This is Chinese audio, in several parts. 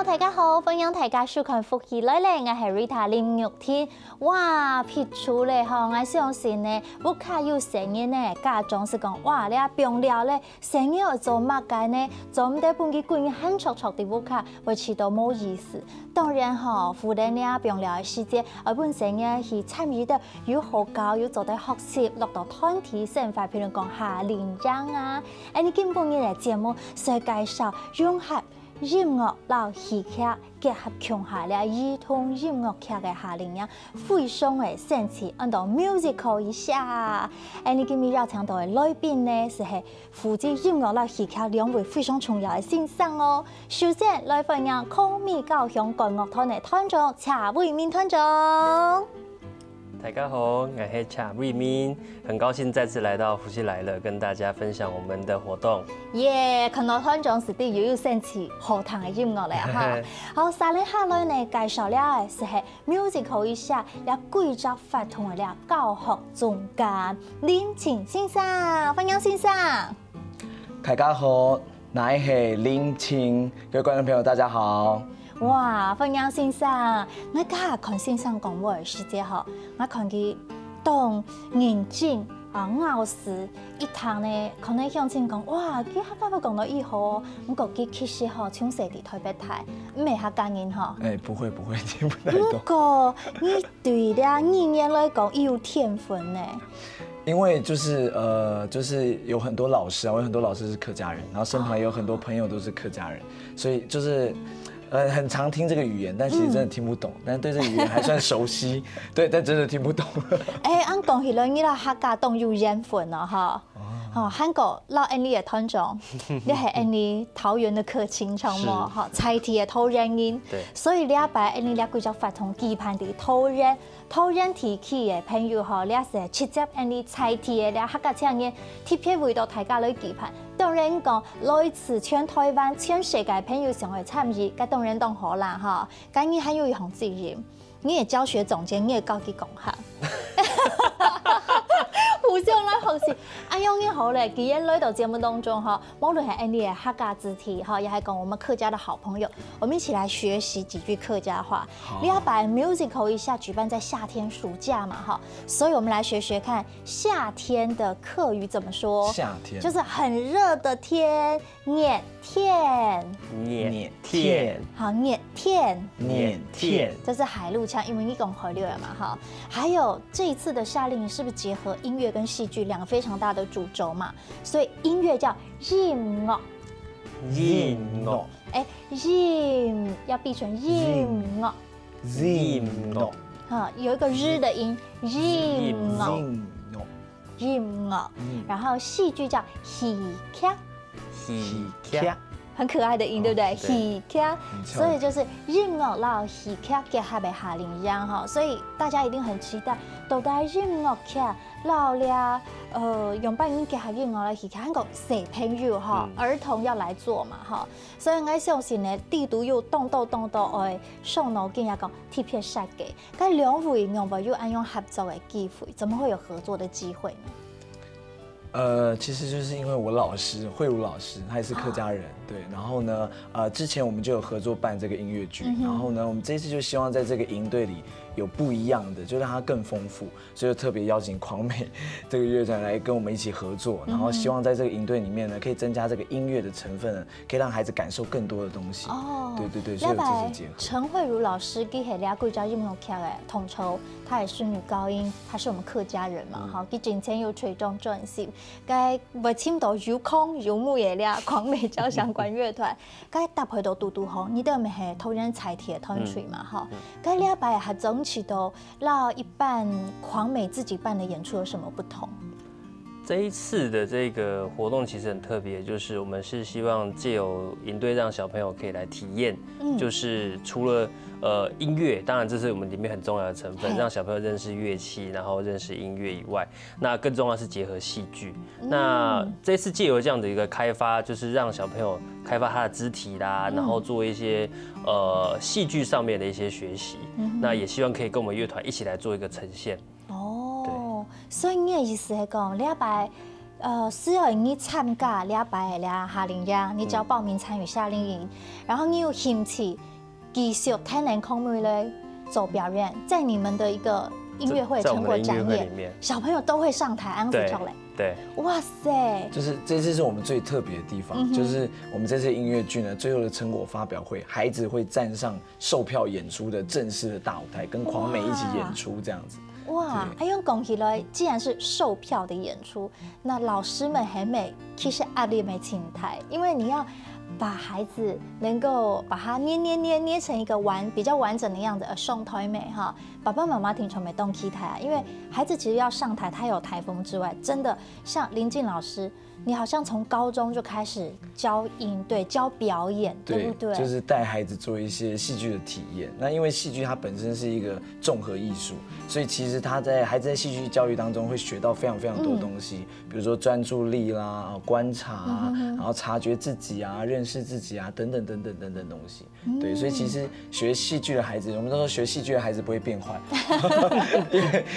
大家好，歡迎大家收看福氣來咧，我係 Rita 林玉天。哇，撇出咧吼，我相信呢，我卡有聲音呢，家長是講哇，你病了咧，聲音要做乜嘅呢？做唔得半個滾很戳戳的我卡，會起到冇意思。當然吼，夫人咧病了嘅時節，我本身呢係參與到有學教，有做啲學習，落到團體生活，譬如講夏令營啊，你今半日嘅節目係介紹融合音樂老戲劇結合強下咧兒童音樂劇嘅夏令營，非常嘅神奇，按到 musical 一下。你今日邀請到嘅來賓呢，是係負責音樂老戲劇兩位非常重要嘅先生哦。首先來歡迎康美高雄管樂團嘅團長查偉民團長。大家好，我是查偉民，很高興再次來到福氣來了，跟大家分享我們的活動。耶，看到團長是啲有神奇好聽嘅音樂嚟哈。好，三日下來呢，介紹了係 musical 一下，了貴州法同嘅了教學總監林清先生，歡迎先生。大家好，我係林清，各位觀眾朋友大家好。哇，歡迎先生！我今日看先生講話嘅時節嗬，我看佢當眼鏡啊咬字一堂呢，可能向前講哇，佢客家話講到以後，我覺佢其實嗬從細地台北台，唔係客家人嗬。不會，聽不太懂。不過你對咧語言來講有天分呢。因為就是有很多老師啊，我有很多老師是客家人，然後身旁也有很多朋友都是客家人，所以就是很常聽這個語言，但其實真的聽不懂，但對這個語言還算熟悉，對，但真的聽不懂。按講起來，你啦客家當有緣分啊，哈。韓國老安利嘅團長，你係安利桃園的客情長嘛？哈，菜地嘅桃園人，所以你阿爸安利咧貴州法同期盼的桃園地區嘅朋友哈，你也是直接安利菜地嘅咧客家青年，特別為到大家來期盼。當然講來自全台灣、全世界朋友想去參與，咁當然當好啦哈。咁你還有一項責任，你係教學總監，你係教佢講下。互相來學習，樣也好咧。今日來到節目當中哈，無論係安利嘅客家肢體哈，也係講我們客家的好朋友，我們一起來學習幾句客家話。你要把 musical 一下舉辦在夏天暑假嘛哈，所以我們來學學看夏天的客語怎麼說。夏天就是很熱的天，熱天，好，熱天，這是海陸腔，因為你講海陸嘛哈。還有這一次的夏令營是不是結合音樂跟戲劇兩個非常大的主軸嘛？所以音樂叫音樂，音要閉成音樂，有一個日的音，音樂，然後戲劇叫戲劇，很可愛的音，對不對？戲劇，所以就是音樂老戲劇結合嘅夏令營哈，所以大家一定很期待，到底音樂劇老了，用扮演結合音樂來戲劇，韓國小朋友哈，兒童要來做嘛哈，所以我相信呢，地圖有動到誒，上腦筋也講特別設計，咁兩位有冇有按用合作嘅機會？怎麼會有合作的機會呢？其實就是因為我老師慧茹老師，他也是客家人，對。然後呢，之前我們就有合作辦這個音樂劇，然後呢，我們這次就希望在這個營隊裡有不一樣的，就讓它更豐富，所以就特別邀請狂美這個樂團來跟我們一起合作，然後希望在這個營隊裡面呢，可以增加這個音樂的成分呢，可以讓孩子感受更多的東西。哦，對，所以有這些結合。陳慧茹老師佢係倆貴州音樂劇嘅統籌，她也是女高音，她是我們客家人嘛，哈，佢之前有吹裝專輯。該為簽到有空有木嘢咧，狂美交響管樂團，該搭配到嘟嘟紅，你哋咪係桃園菜鐵團隊嘛，哈，該兩擺合總起到，那一般狂美自己辦的演出有什麼不同？这一次的这个活动其实很特别，就是我们是希望借由营队让小朋友可以来体验，就是除了音乐，当然这是我们里面很重要的成分，让小朋友认识乐器，然后认识音乐以外，那更重要是结合戏剧。那这次借由这样的一个开发，就是让小朋友开发他的肢体啦，然后做一些戏剧上面的一些学习。那也希望可以跟我们乐团一起来做一个呈现。所以你的意思是讲，礼拜需要你参加礼拜的夏令营，你只要报名参与夏令营，然后你有兴趣继续体能康美来做表演，在你们的一个音乐会成果展演，小朋友都会上台安子跳嘞。对，哇塞！就是这次是我们最特别的地方，就是我们这次音乐剧呢，最后的成果发表会，孩子会站上售票演出的正式的大舞台，跟狂美一起演出这样子。哇，哎用讲起来，既然是售票的演出，那老师们很美，其实压力没轻台，因为你要把孩子能够把它捏成一个比较完整的样子，送台美哈，爸爸妈妈挺从没动起台啊，因为孩子其实要上台，他有台风之外，真的像林静老师。你好像从高中就开始教营队、教表演，对不对？就是带孩子做一些戏剧的体验。那因为戏剧它本身是一个综合艺术，所以其实孩子在戏剧教育当中会学到非常非常多东西，比如说专注力啦、观察啊，然后察觉自己啊、认识自己啊，等等东西。对，所以其实学戏剧的孩子，我们都说学戏剧的孩子不会变坏，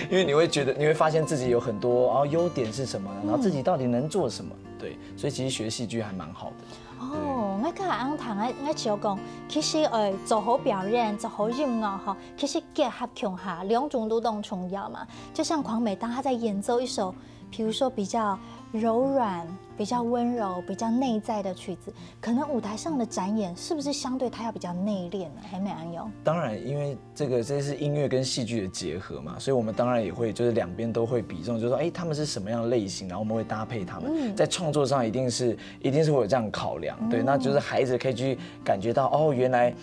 因为你会发现自己有很多优点是什么，然后自己到底能做什么。对，所以其实学戏剧还蛮好的。我刚才安谈，我想讲，其实做好表演、做好音乐哈，其实结合强下两种都很重要嘛。就像黄美，当她在演奏一首，比如说比较柔软、比较温柔、比较内在的曲子，可能舞台上的展演是不是相对它要比较内敛呢？还没安用？当然，因为这是音乐跟戏剧的结合嘛，所以我们当然也会就是两边都会比重，就是说，他们是什么样的类型，然后我们会搭配他们，在创作上一定是会有这样考量，对，那就是孩子可以去感觉到，原来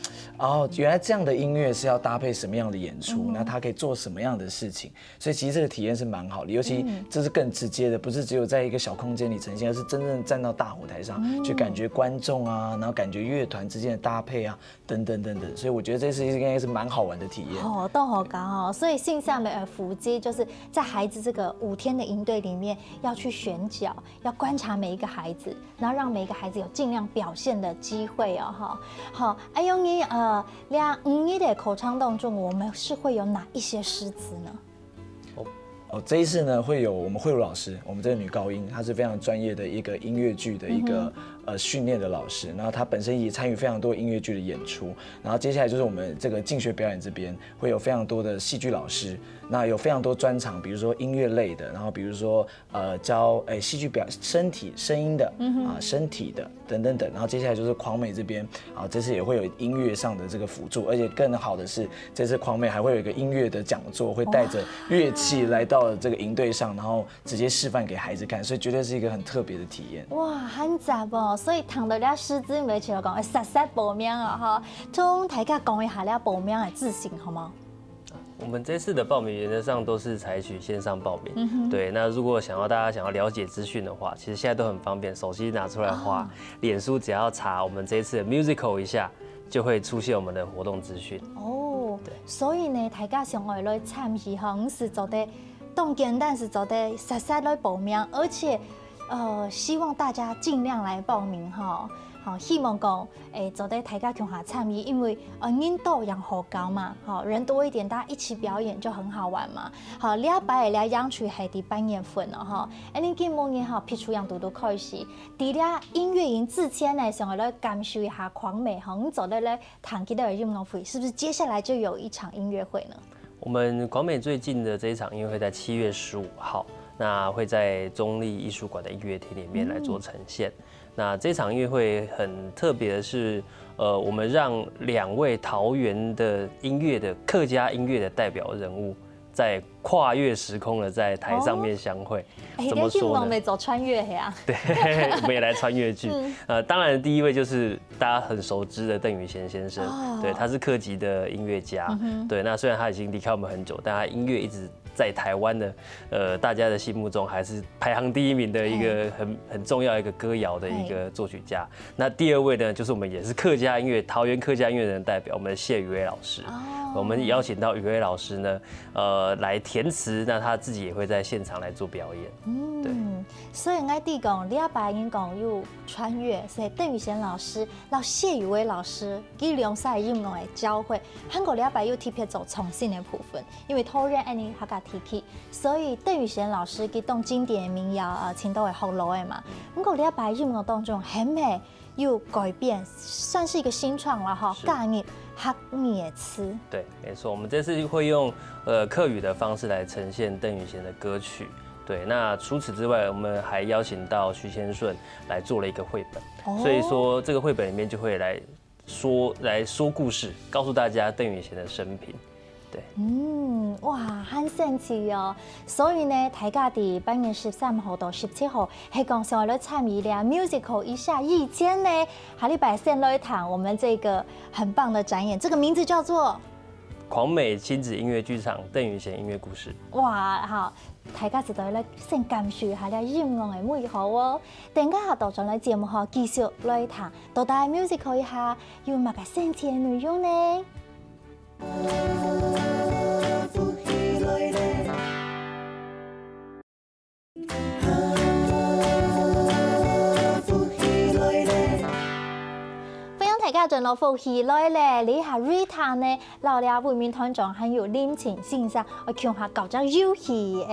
这样的音乐是要搭配什么样的演出，那他可以做什么样的事情，所以其实这个体验是蛮好的，尤其这是更直接的，不是只有在一个小空间里呈现，而是真正站到大舞台上去感觉观众啊，然后感觉乐团之间的搭配啊，等等，所以我觉得这次应该是蛮好玩的体验。都好高哦，所以性向的伏击就是在孩子这个5天的营队里面要去选角，要观察每一个孩子，然后让每一个孩子有尽量表现的机会哦，哈。好，用你5日的口唱当中，我们是会有哪一些诗词呢？这一次呢，会有我们慧茹老师，我们这个女高音，她是非常专业的一个音乐剧的一个训练的老师，然后她本身也参与非常多音乐剧的演出，然后接下来就是我们这个竞学表演这边会有非常多的戏剧老师，那有非常多专场，比如说音乐类的，然后比如说教戏剧声音的身体的等等，然后接下来就是狂美这边这次也会有音乐上的这个辅助，而且更好的是这次狂美还会有一个音乐的讲座，会带着乐器来到这个营队上，然后直接示范给孩子看，所以绝对是一个很特别的体验。哇，很杂哦！所以谈到了师资，没像讲实报名啊哈，从大家讲一下了报名的字型好吗？我们这次的报名原则上都是采取线上报名，对。那如果大家想要了解资讯的话，其实现在都很方便，手机拿出来滑，脸书只要查我们这一次的 musical 一下，就会出现我们的活动资讯。对。所以呢，大家想要来参与哈，是做的动简单是做的实际来报名，而且希望大家尽量来报名哈。好，希望讲做在大家共下参与，因为人多人好高嘛，好人多一点，大家一起表演就很好玩嘛。好，礼拜的演出系伫8月份哦哈，你今年哈批出样都开始，伫了音乐营之前呢，想要来感受一下狂美哈，你走在来弹吉他的音乐会，是不是接下来就有一场音乐会呢？我们狂美最近的这一场音乐会在7月15号，那会在中立艺术馆的音乐厅里面来做呈现。那这场音乐会很特别的是，我们让2位桃园的客家音乐的代表人物，在跨越时空的在台上面相会。怎么说呢？没走穿越呀。对，我们也来穿越剧。当然第一位就是大家很熟知的邓宇贤先生，对，他是客籍的音乐家。对，那虽然他已经离开我们很久，但他音乐一直在台湾的大家的心目中还是排行第1名的一个很重要一个歌谣的一个作曲家。那第2位呢，就是我们也是客家音乐桃园客家音乐人的代表，我们的谢宇威老师。我们邀请到宇威老师呢，来填词，那他自己也会在现场来做表演。对。所以我哋讲礼拜已讲有穿越，所以邓宇贤老师、谢宇威老师，佢两晒音乐的交汇，韩国礼拜又特别做重新的部分，因为突然安尼他家提起，所以邓宇贤老师佢动经典民谣青岛的福楼的嘛，不过礼拜音乐当中很美又改变，算是一个新创了哈，概念。客语的词，对，没错，我们这次会用客语的方式来呈现邓宇贤的歌曲。对，那除此之外，我们还邀请到徐先顺来做了一个绘本，所以说这个绘本里面就会来说故事，告诉大家邓宇贤的生平。对，哇，很神奇哦！所以呢，大家伫8月13號到17號，係講想來參與咧 musical 一下以前呢，下禮拜先來談我們這個很棒的展演，這個名字叫做狂美親子音樂劇場鄧宇賢音樂故事。哇，好，大家就來先感受一下咧音樂嘅美好哦。等下下到咗嚟節目後，繼續來談到底 musical 一下有乜嘅神奇嘅內容呢？大家進落福氣來咧，你下 Rita 呢，老了會面團長很有臨情欣賞，我看下搞張遊戲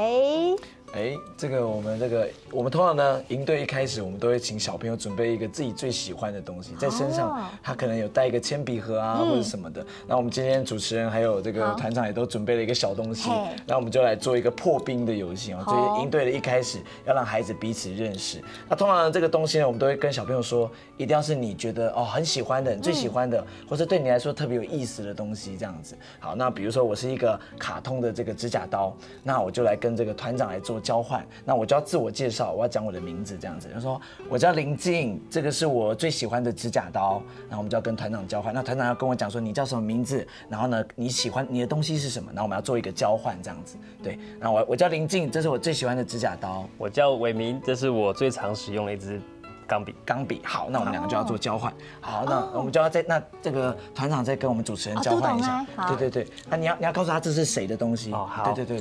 我們通常呢，營隊一開始，我們都會請小朋友準備一個自己最喜歡的東西，在身上，他可能有帶一個鉛筆盒啊，或者什麼的。那我們今天主持人還有這個團長也都準備了一個小東西，那我們就來做一個破冰的遊戲哦。所以營隊的一開始要讓孩子彼此認識。那通常這個東西呢，我們都會跟小朋友說，一定要是你覺得很喜歡的，你最喜歡的，或者對你來說特別有意思的東西，這樣子。好，那比如說我是一個卡通的這個指甲刀，那我就來跟這個團長來做交換，那我就要自我介紹，我要講我的名字這樣子，就說我叫林靜，這個是我最喜歡的指甲刀，然後我們就要跟團長交換，那團長要跟我講說你叫什麼名字，然後呢你喜歡你的東西是什麼，然後我們要做一個交換這樣子，對，然後我叫林靜，這是我最喜歡的指甲刀，我叫偉明，這是我最常使用的一支鋼筆，好，那我們兩個就要做交換，好，那我們就要那這個團長再跟我們主持人交換一下，對，那你要告訴他這是誰的東西，好，對。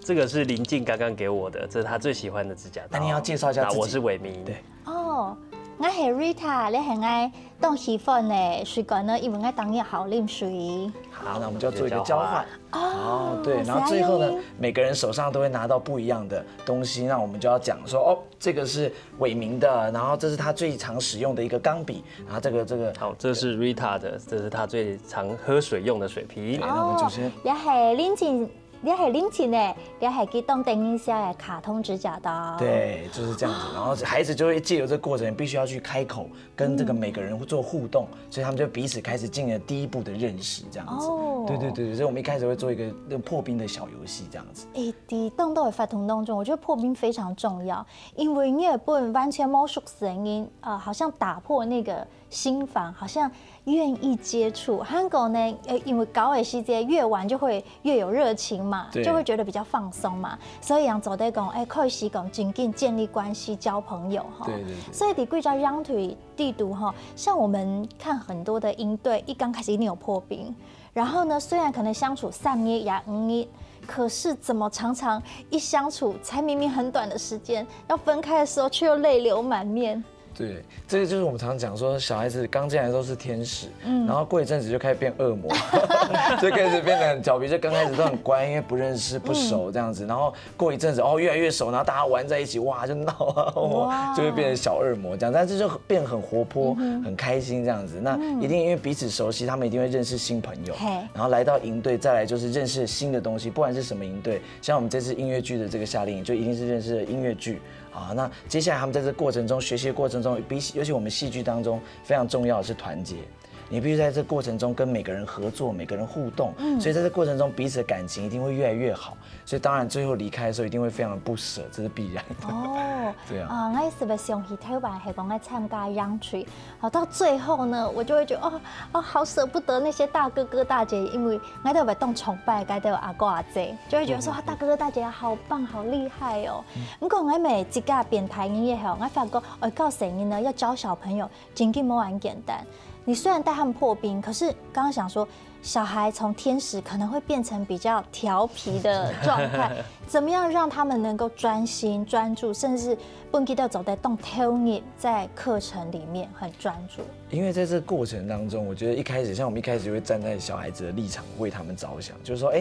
這個是林靜剛剛給我的，這是他最喜歡的指甲刀。那你要介紹一下自己。我是偉明。對。我係 Rita，你係愛當喜歡的水果呢，因為愛當一好啉水。好，那我們就要做一個交換。對，然後最後呢，每個人手上都會拿到不一樣的東西，那我們就要講說，這個是偉明的，然後這是他最常使用的一個鋼筆，然後這個，好，這是 Rita 的，這是他最常喝水用的水瓶。那我們主持人。也係林靜。你係拎錢呢？你係給當等一下的卡通指甲刀。對，就是這樣子。然後孩子就會借由這個過程，必須要去開口跟這個每個人做互動，所以他們就彼此開始進了第一步的認識，這樣子。對，所以我們一開始會做一個那個破冰的小遊戲，這樣子。在動到的活動當中，我覺得破冰非常重要，因為你也不能完全沒熟識人，好像打破那個心防，好像願意接觸。韓國呢，因為搞的時間越晚就會越有熱情嘛，就會覺得比較放鬆嘛，所以讓做得講，開始講緊緊建立關係、交朋友哈。對。所以在貴州央腿地圖哈，像我們看很多的營隊，一剛開始一定有破冰，然後呢，雖然可能相處3年呀5年，可是怎麼常常一相處，才明明很短的時間，要分開的時候卻又淚流滿面。對，這個就是我們常常講說，小孩子剛進來的時候是天使，然後過一陣子就開始變惡魔，就開始變得很調皮，就剛開始都很乖，因為不認識不熟這樣子，然後過一陣子越來越熟，然後大家玩在一起，哇就鬧啊，就會變成小惡魔這樣，但是就變得很活潑，很開心這樣子。那一定因為彼此熟悉，他們一定會認識新朋友，然後來到營隊，再來就是認識新的東西，不管是什麼營隊，像我們這次音樂劇的這個夏令營，就一定是認識了音樂劇。好，那接下來他們在這個過程中學習的過程中，尤其我們戲劇當中非常重要的是團結。你必须在这过程中跟每个人合作，每个人互动，所以在这过程中彼此的感情一定会越来越好。所以当然最后离开的时候一定会非常的不舍，这是必然的。哦，对啊。我是不是想去台湾，系讲爱参加养嘴，好到最后呢，我就会觉得好舍不得那些大哥哥大姐，因为我都被当崇拜，该都有阿公阿姐，就会觉得说大哥哥大姐好棒，好厉害哦。不过我每一个编台音乐后，我发觉教声音呢要教小朋友，真的没很简单。你虽然带他们破冰，可是刚刚想说，小孩从天使可能会变成比较调皮的状态，怎么样让他们能够专心专注，甚至不记得走在动 tone 在课程里面很专注。因为在这个过程当中，我觉得一开始像我们一开始会站在小孩子的立场为他们着想，就是说，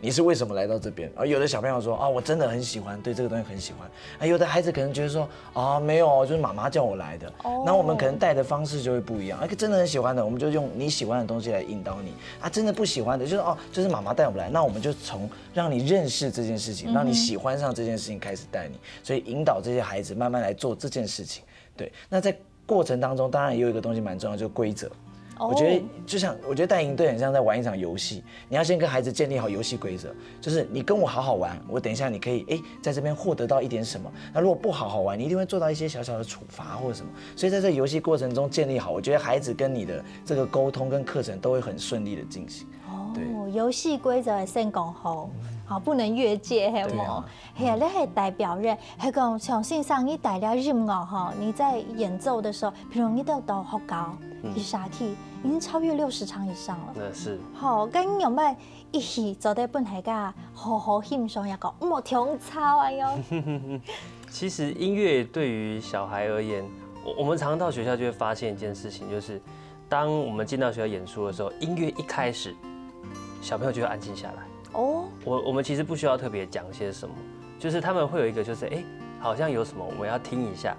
你是为什么来到这边？有的小朋友说我真的很喜欢，对这个东西很喜欢。有的孩子可能觉得说没有，就是妈妈叫我来的。那我们可能带的方式就会不一样。真的很喜欢的，我们就用你喜欢的东西来引导你。真的不喜欢的，就是就是妈妈带我们来，那我们就从让你认识这件事情，让你喜欢上这件事情开始带你，所以引导这些孩子慢慢来做这件事情。对，那在过程当中，当然也有一个东西蛮重要，就是规则。我觉得我觉得带营队很像在玩一场游戏，你要先跟孩子建立好游戏规则，就是你跟我好好玩，我等一下你可以在这边获得到一点什么。那如果不好好玩，你一定会做到一些小小的处罚或者什么。所以在这游戏过程中建立好，我觉得孩子跟你的这个沟通跟课程都会很顺利的进行。对，游戏规则先讲好。好，不能越界，系冇？系啊，你系代表人，系讲重新上你带了音乐哈，你在演奏的时候，譬如你到好高，一下去已经超越60场以上了。那是。好，咁有冇一起走在本台噶好好欣赏一个莫听操哎哟。其实音乐对于小孩而言，我们常常到学校就会发现一件事情，就是当我们进到学校演出的时候，音乐一开始，小朋友就会安静下来。我们其实不需要特别讲些什么，就是他们会有一个就是好像有什么我们要听一下，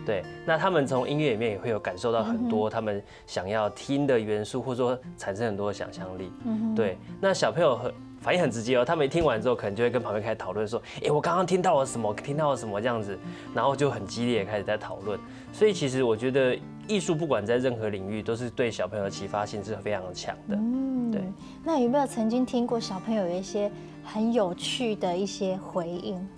对，那他们从音乐里面也会有感受到很多他们想要听的元素，或者说产生很多的想象力，对，那小朋友反应很直接哦，他们一听完之后可能就会跟旁边开始讨论说，我刚刚听到了什么，听到了什么这样子，然后就很激烈的开始在讨论，所以其实我觉得艺术不管在任何领域都是对小朋友的启发性是非常强的。对，那有没有曾经听过小朋友有一些很有趣的一些回应？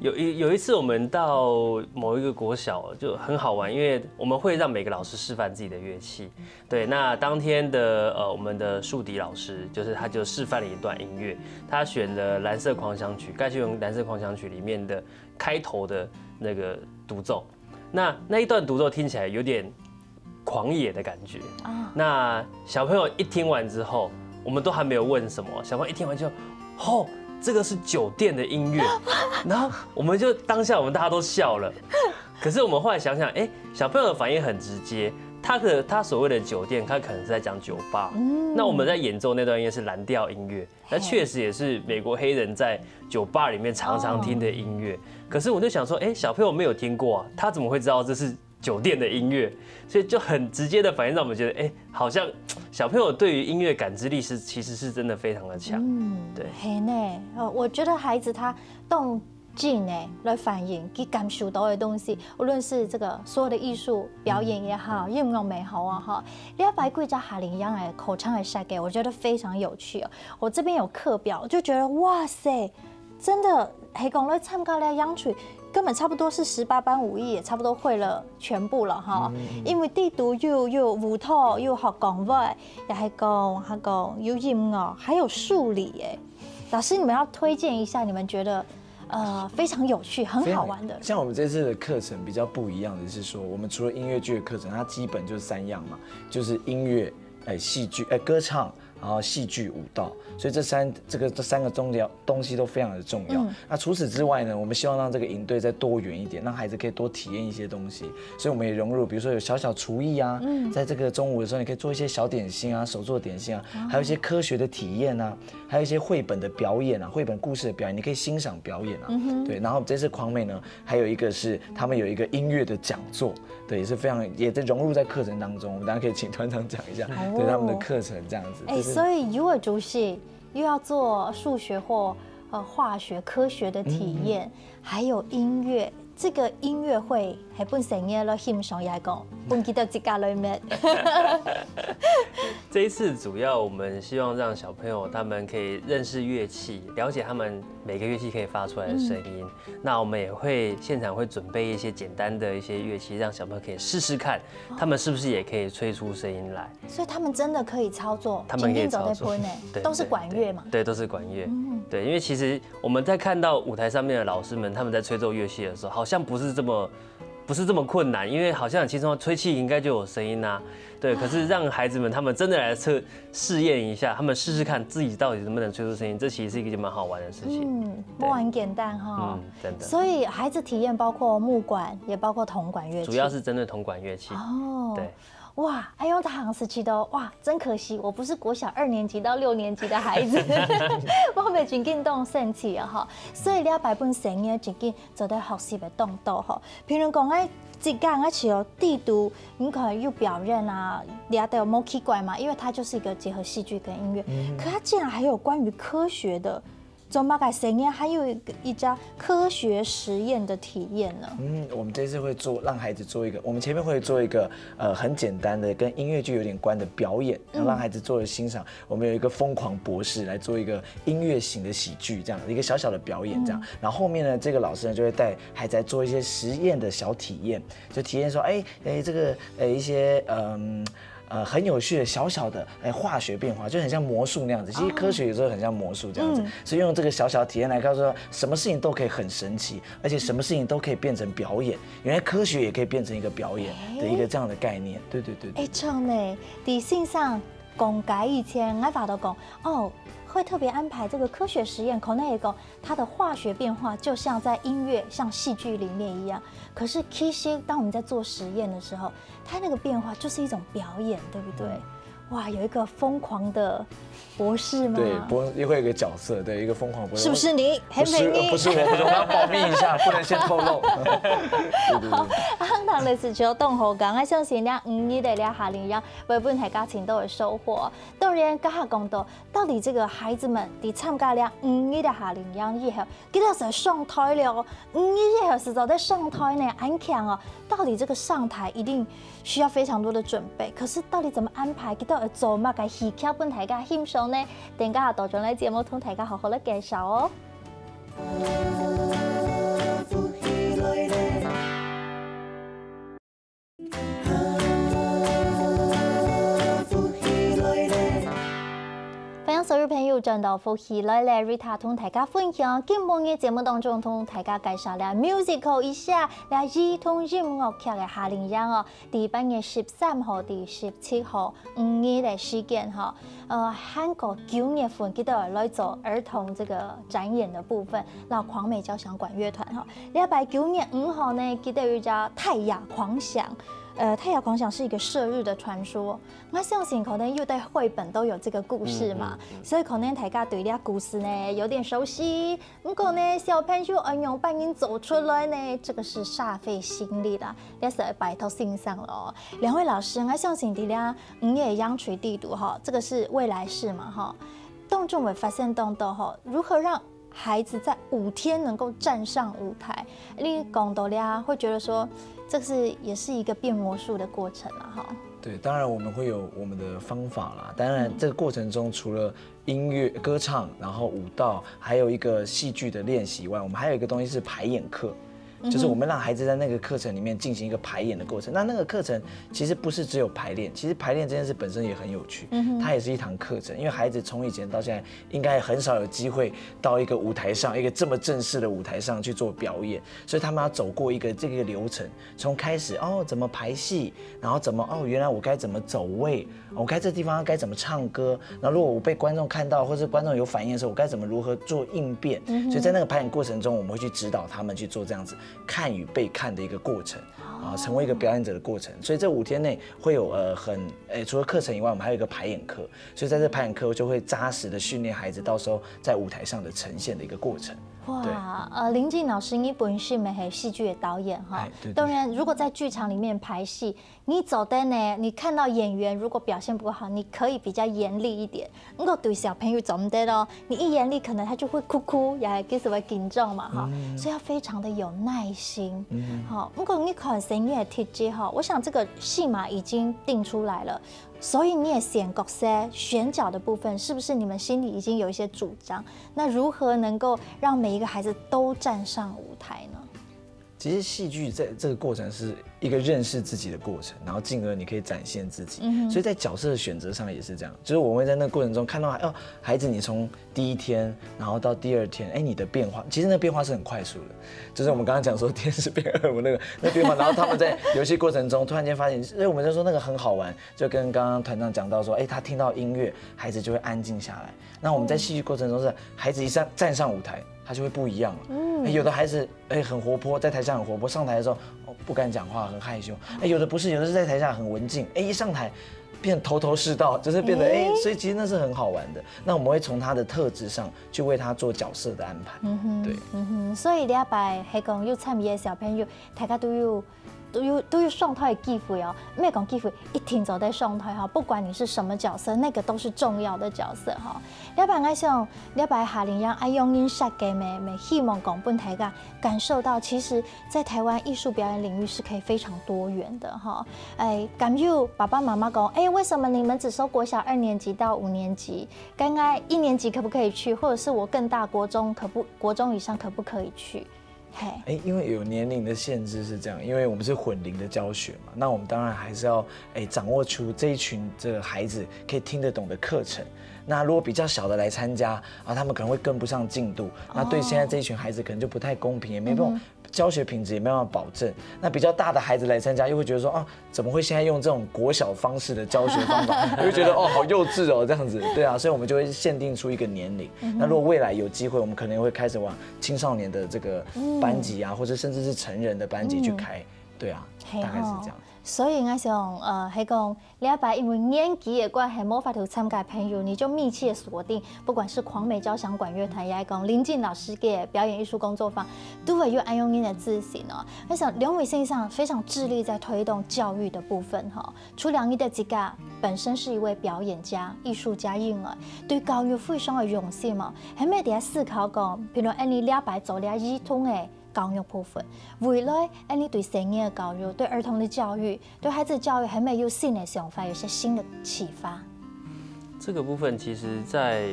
有一次我们到某一个国小就很好玩，因为我们会让每个老师示范自己的乐器。对，那当天的我们的竖笛老师他就示范了一段音乐，他选了《蓝色狂想曲》盖希文《蓝色狂想曲》里面的开头的那个独奏。那一段独奏听起来有点狂野的感觉啊。那小朋友一听完之后，我们都还没有问什么，小朋友一听完就这个是酒店的音乐，然后我们就当下我们大家都笑了。可是我们后来想想，小朋友的反应很直接，他所谓的酒店，他可能是在讲酒吧。那我们在演奏那段音乐是蓝调音乐，那确实也是美国黑人在酒吧里面常常听的音乐。可是我就想说，小朋友没有听过啊，他怎么会知道这是酒店的音乐？所以就很直接的反应让我们觉得，好像小朋友对于音乐感知力其实是真的非常的强。对。嘿呢，我觉得孩子他动静来反映，去感受到的东西，无论是这个所有的艺术表演也好，音乐美好啊哈，你要摆贵家哈林一样的口唱的下给，我觉得非常有趣哦。我这边有课表，就觉得哇塞，真的黑讲了参加了养曲。根本差不多是18般武艺，也差不多会了全部了哈。因为地图又舞蹈又学讲话，也还讲有音乐，还有数理哎。老师，你们要推荐一下，你们觉得非常有趣、很好玩的。像我们这次的课程比较不一样的是说，我们除了音乐剧的课程，它基本就是3样嘛，就是音乐、戏剧、歌唱。然后戏剧、舞蹈，所以这三个东西都非常的重要。那除此之外呢，我们希望让这个营队再多元一点，让孩子可以多体验一些东西。所以我们也融入，比如说有小厨艺啊，在这个中午的时候，你可以做一些小点心啊，手做点心啊，还有一些科学的体验啊，还有一些绘本的表演啊，绘本故事的表演，你可以欣赏表演啊。对，然后这次狂美呢，还有一个是他们有一个音乐的讲座，对，也是非常也在融入在课程当中。我们大家可以请团长讲一下，对他们的课程这样子。所以如果主席又要做数学或化学科学的体验，还有音乐，这个音乐会係本成日咯欣賞也係講，本記得自家裏面。这一次主要我们希望让小朋友他们可以认识乐器，了解他们每个乐器可以发出来的声音。那我们也会现场会准备一些简单的一些乐器，让小朋友可以试试看，他们是不是也可以吹出声音来。所以他们真的可以操作，他们可以操作，对，都是管乐嘛。对，都是管乐。对，因为其实我们在看到舞台上面的老师们他们在吹奏乐器的时候，好像不是这么困难，因为好像很轻松，吹气应该就有声音啊。对，可是让孩子们他们真的来试验一下，他们试试看自己到底能不能吹出声音，这其实是一个蛮好玩的事情。不很简单哈。真的。所以孩子体验包括木管，也包括铜管乐器。主要是针对铜管乐器。哦。对。哇，哎呦，他行时期的哇，真可惜，我不是国小2年级到6年级的孩子，我未真紧动生气啊哈。所以了百本声音真紧就在学习的动作哈。譬如讲哎。这刚而且地图，你可能又表演啊，俩都有 m o k 怪嘛，因为它就是一个结合戏剧跟音乐。可它竟然还有关于科学的，怎么改声音，还有一家科学实验的体验呢？我们这次会让孩子做一个，我们前面会做一个很简单的跟音乐剧有点关的表演，然后让孩子做了欣赏。我们有一个疯狂博士来做一个音乐型的喜剧，这样一个小小的表演这样。然后后面呢，这个老师呢就会带孩子来做一些实验的小体验，就体验说，这个一些很有趣的小小的化学变化，就很像魔术那样子。其实科学有时候很像魔术这样子，所以用这个小小体验来告诉他，什么事情都可以很神奇，而且什么事情都可以变成表演。原来科学也可以变成一个表演的一个这样的概念。对。真的，在线上公开以前，我爸都讲哦。会特别安排这个科学实验，可能也讲它的化学变化就像在音乐、像戏剧里面一样。可是其实当我们在做实验的时候，它那个变化就是一种表演，对不对？哇，有一个疯狂的博士吗？对，也会有一个角色，对，一个疯狂博士。是不是你？不是我，我要保密一下，不能先透露。好，堂的是求动好讲，我相信俩5日的俩夏令营，为本大家情都有收获。当然，刚下讲到底这个孩子们在参加俩5日的夏令营以后，记得是上台了。5日以后是在上台呢，安强哦。到底这个上台一定需要非常多的准备，可是到底怎么安排？记得做乜嘅戲劇本大家欣賞呢？等下到咗嚟節目同大家好好嚟介紹哦。所有朋友轉到福喜來咧 ，Rita 同大家分享，今晡嘅節目當中同大家介紹了 musical 一下，嚟兒童音樂劇嘅夏令營哦，第8月13號、第17號5日嘅時間哈，韓國9月份記得來做兒童這個展演的部分，然後狂美交響管樂團哈，禮拜9月5號呢，記得有叫泰雅狂想。泰雅狂想是一個射日的傳說，我相信可能有的繪本都有這個故事嘛，所以可能大家對呢個故事呢有點熟悉。不過呢，小朋友用扮演走出來呢，這個是煞費心力啦，也是拜託欣賞了。兩位老師，我相信你倆5月央垂地圖哈，這個是未來式嘛哈，當中會發現動作哈，如何讓孩子在5天能夠站上舞台？你講到倆會覺得說。這也是一個變魔術的過程啦，哈。对，當然我們會有我們的方法啦。當然，這個過程中除了音樂、歌唱，然後舞蹈，還有一個戲劇的練習以外，我們還有一個東西是排演課。就是我們讓孩子在那個課程裡面進行一個排演的過程。那個課程其實不是只有排練，其實排練這件事本身也很有趣，它也是一堂課程。因為孩子從以前到現在，應該很少有機會到一個舞台上，一個這麼正式的舞台上去做表演，所以他們要走過一個這個流程，從開始怎麼排戲，然後怎麼原來我該怎麼走位，我該這地方該怎麼唱歌，然後如果我被觀眾看到，或者觀眾有反應的時候，我該怎麼如何做應變。所以在那個排演過程中，我們會去指導他們去做這樣子看與被看的一個過程啊，成為一個表演者的過程。所以這5天內會有除了課程以外，我們還有一個排演課。所以在這排演課就會扎實的訓練孩子，到時候在舞台上的呈現的一個過程。哇，林静老师，你本身也是戏剧的导演哈。当然，如果在剧场里面排戏，你走的呢，你看到演员如果表现不好，你可以比较严厉一点。如果对小朋友走不得咯，你一严厉，可能他就会哭，也给什么紧张嘛哈。所以要非常的有耐心。好，如果你看声音的特质哈，我想这个戏码已经定出来了。所以你也选角色、选角的部分，是不是你们心里已经有一些主张？那如何能够让每一个孩子都站上舞台呢？其实戏剧在这个过程是一个认识自己的过程，然后进而你可以展现自己。所以在角色的选择上也是这样，就是我们会在那个过程中看到，孩子你从第一天，然后到第二天，你的变化，其实那变化是很快速的。就是我们刚刚讲说天使变恶魔那变化，然后他们在游戏过程中突然间发现，我们就说那个很好玩，就跟刚刚团长讲到说，他听到音乐，孩子就会安静下来。那我们在戏剧过程中是，孩子一站上舞台，他就会不一样了。有的孩子很活泼，在台上很活泼，上台的时候不敢讲话，很害羞。有的不是，有的是在台下很文静，一上台变头头是道，就是变得所以其实那是很好玩的。那我们会从他的特质上去为他做角色的安排。对，所以礼拜系讲有参与的小朋友，大家都有上台的机会哦。咩讲机会，一听就在上台哈，不管你是什么角色，那个都是重要的角色哈。礼拜我想，礼拜下令让爱用音设计咩，希望讲本大家感受到，其实在台湾艺术表演领域是可以非常多元的哈。敢有爸爸妈妈讲，为什么你们只收国小2年级到5年级？刚刚1年级可不可以去？或者是我更大国中国中以上可不可以去？因为有年龄的限制是这样，因为我们是混龄的教学嘛，那我们当然还是要掌握出这一群这个孩子可以听得懂的课程。那如果比较小的来参加他们可能会跟不上进度，那对现在这一群孩子可能就不太公平，也没办法教学品质也没办法保证。那比较大的孩子来参加，又会觉得说怎么会现在用这种国小方式的教学方法，就觉得好幼稚这样子。对啊，所以我们就会限定出一个年龄。那如果未来有机会，我们可能会开始往青少年的这个班级或者甚至是成人的班级去开。对啊，大概是这样。所以我想，系讲礼拜因为年纪的关系，无法度参加朋友，你就密切锁定，不管是狂美交响管乐团，也系讲林静老师嘅表演艺术工作坊，都会有安用您的自信哦。我想两位先生非常致力在推动教育的部分哈。除了你的自家本身是一位表演家、艺术家以外，对教育非常的用心嘛，系咪伫思考讲，譬如你礼拜做了儿童嘅教育部分，未来你对成人的教育、对儿童的教育、对孩子的教育，还没有新的想法，有些新的启发。这个部分其实在，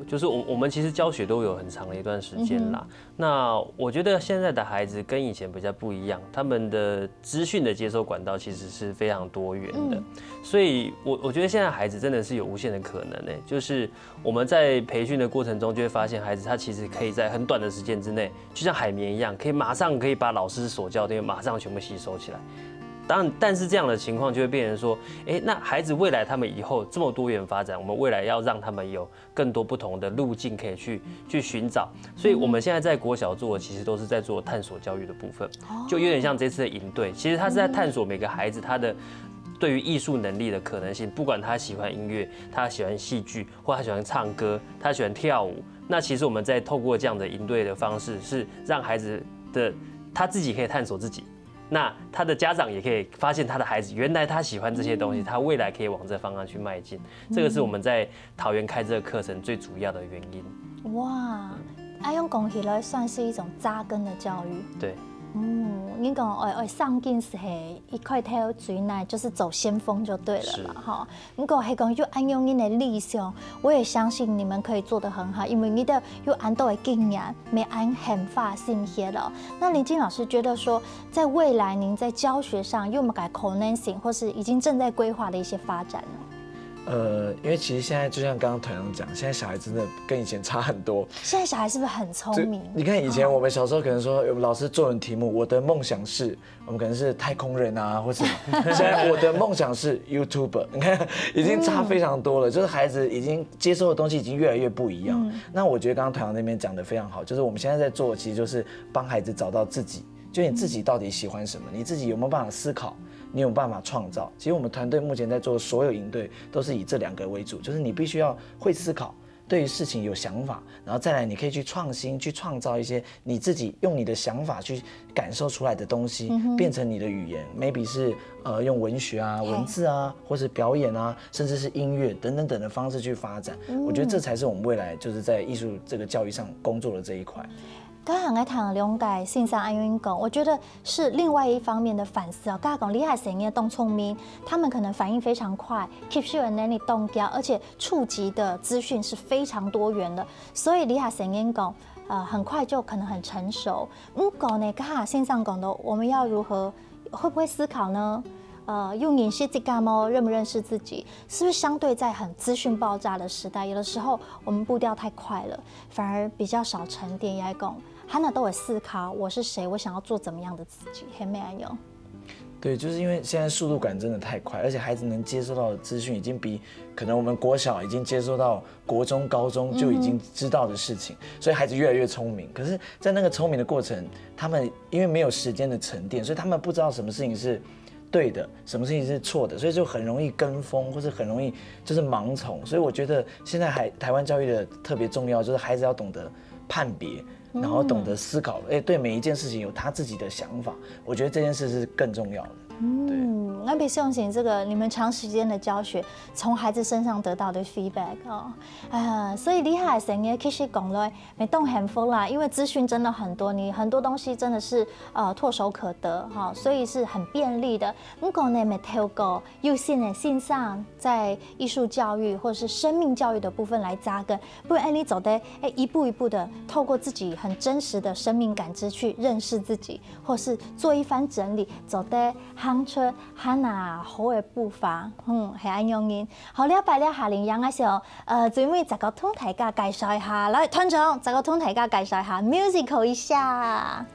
就是我们其实教学都有很长的一段时间啦。那我觉得现在的孩子跟以前比较不一样，他们的资讯的接收管道其实是非常多元的。所以我觉得现在孩子真的是有无限的可能呢。就是我们在培训的过程中，就会发现孩子他其实可以在很短的时间之内，就像海绵一样，马上可以把老师所教的马上全部吸收起来。但是这样的情况就会变成说，那孩子未来他们以后这么多元发展，我们未来要让他们有更多不同的路径可以去寻找。所以我们现在在国小做的其实都是在做探索教育的部分，就有点像这次的营队，其实他是在探索每个孩子他的对于艺术能力的可能性，不管他喜欢音乐，他喜欢戏剧，或他喜欢唱歌，他喜欢跳舞。那其实我们在透过这样的营队的方式，是让孩子的他自己可以探索自己。那他的家长也可以发现他的孩子原来他喜欢这些东西，他未来可以往这方向去迈进。这个是我们在桃园开这个课程最主要的原因。哇，用讲起来算是一种扎根的教育。对。你讲上进是一块跳水奶，就是走先锋就对了嘛哈。你讲系讲又按用你的理想，我也相信你们可以做得很好，因为你的有按到的经验，没按很发心些了。那林静老师觉得说，在未来您在教学上有没有改可能性，或是已经正在规划的一些发展呢？因为其实现在就像刚刚团长讲，现在小孩真的跟以前差很多。现在小孩是不是很聪明？你看以前我们小时候可能说，老师作文题目，我的梦想是，我们可能是太空人或什么。现在我的梦想是 YouTuber， 你看已经差非常多了，就是孩子已经接受的东西已经越来越不一样。那我觉得刚刚团长那边讲的非常好，就是我们现在在做，其实就是帮孩子找到自己，就你自己到底喜欢什么，你自己有没有办法思考。你有办法创造。其实我们团队目前在做所有营队都是以这2个为主，就是你必须要会思考，对于事情有想法，然后再来你可以去创新，去创造一些你自己用你的想法去感受出来的东西，变成你的语言 ，maybe 是用文学啊、文字啊，或是表演啊，甚至是音乐等等的方式去发展。我觉得这才是我们未来就是在艺术这个教育上工作的这一块。刚刚在谈了解欣赏安云讲，我觉得是另外一方面的反思哦。刚刚讲厉害声音动聪明，他们可能反应非常快 ，keep you and then 动掉，而且触及的资讯是非常多元的，所以厉害声音讲，很快就可能很成熟。讲呢，刚刚欣赏讲的，我们要如何，会不会思考呢？用认识自己吗？认不认识自己？是不是相对在很资讯爆炸的时代，有的时候我们步调太快了，反而比较少沉淀。也讲，他那都会思考我是谁，我想要做怎么样的自己，很没安用。对，就是因为现在速度感真的太快，而且孩子能接收到的资讯已经比可能我们国小已经接收到国中、高中就已经知道的事情，所以孩子越来越聪明。可是，在那个聪明的过程，他们因为没有时间的沉淀，所以他们不知道什么事情是对的，什么事情是错的，所以就很容易跟风，或是很容易就是盲从。所以我觉得现在台湾教育的特别重要，就是孩子要懂得判别，然后懂得思考，对每一件事情有他自己的想法。我觉得这件事是更重要的。那比相信这个你们长时间的教学，从孩子身上得到的 feedback 哦，所以厉害的声音其实讲了没动很多啦，因为资讯真的很多，你很多东西真的是唾手可得哈，所以是很便利的。讲呢，没透过有线的线上，在艺术教育或是生命教育的部分来扎根，不然你走的一步一步的透过自己很真实的生命感知去认识自己，或是做一番整理，走的行出那好的步伐，系安用音。好了解了下联样嘅時候，最尾十個通大家介紹一下，來團長十個通大家介紹一下 musical 一下。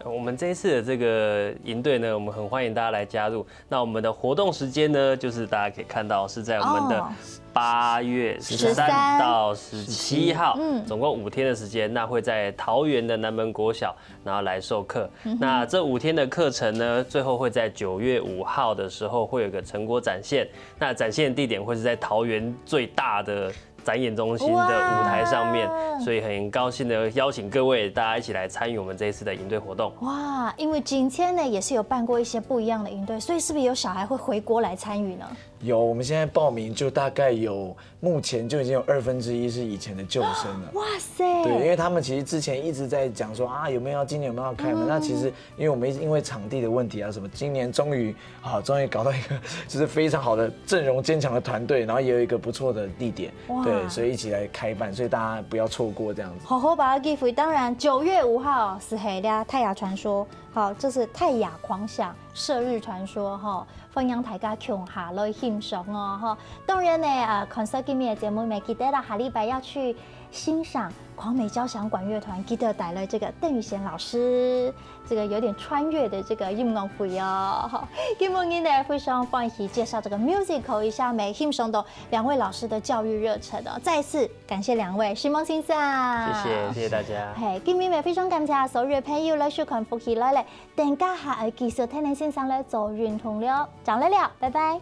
我们这一次的这个营队呢，我们很欢迎大家来加入。那我们的活动时间呢，就是大家可以看到是在我们的8月13到17号，总共5天的时间。那会在桃园的南门国小，然后来授课。那这5天的课程呢，最后会在9月5号的时候会有个成果展现。那展现的地点会是在桃园最大的展演中心的舞台上面，所以很高兴的邀请各位大家一起来参与我们这一次的营队活动。哇，因为今天呢也是有办过一些不一样的营队，所以是不是有小孩会回国来参与呢？有，我们现在报名就大概目前就已经有1/2是以前的旧生了。哇塞！对，因为他们其实之前一直在讲说今年有没有要开门？那其实因为我们因为场地的问题啊什么，今年终于搞到一个就是非常好的阵容坚强的团队，然后也有一个不错的地点，对，所以一起来开办，所以大家不要错过这样子。好好把它记住。当然9月5号是黑的泰雅传说，好，这是泰雅狂想射日传说哈。欢迎大家共下來欣賞哦哈！當然呢concert 今日的節目咪記得啦，下禮拜要去欣賞狂美交響管樂團，記得帶來這個鄧雨賢老師，這個有點穿越的這個音樂會哦。今日呢非常歡喜介紹這個 musical 一下，沒欣賞到2位老師的教育熱忱哦。再次感謝2位，許夢先生，謝謝大家。係今日咪非常感謝所有朋友來收看福氣來咧，等家下繼續聽你先生咧做認同了。講了了，拜拜。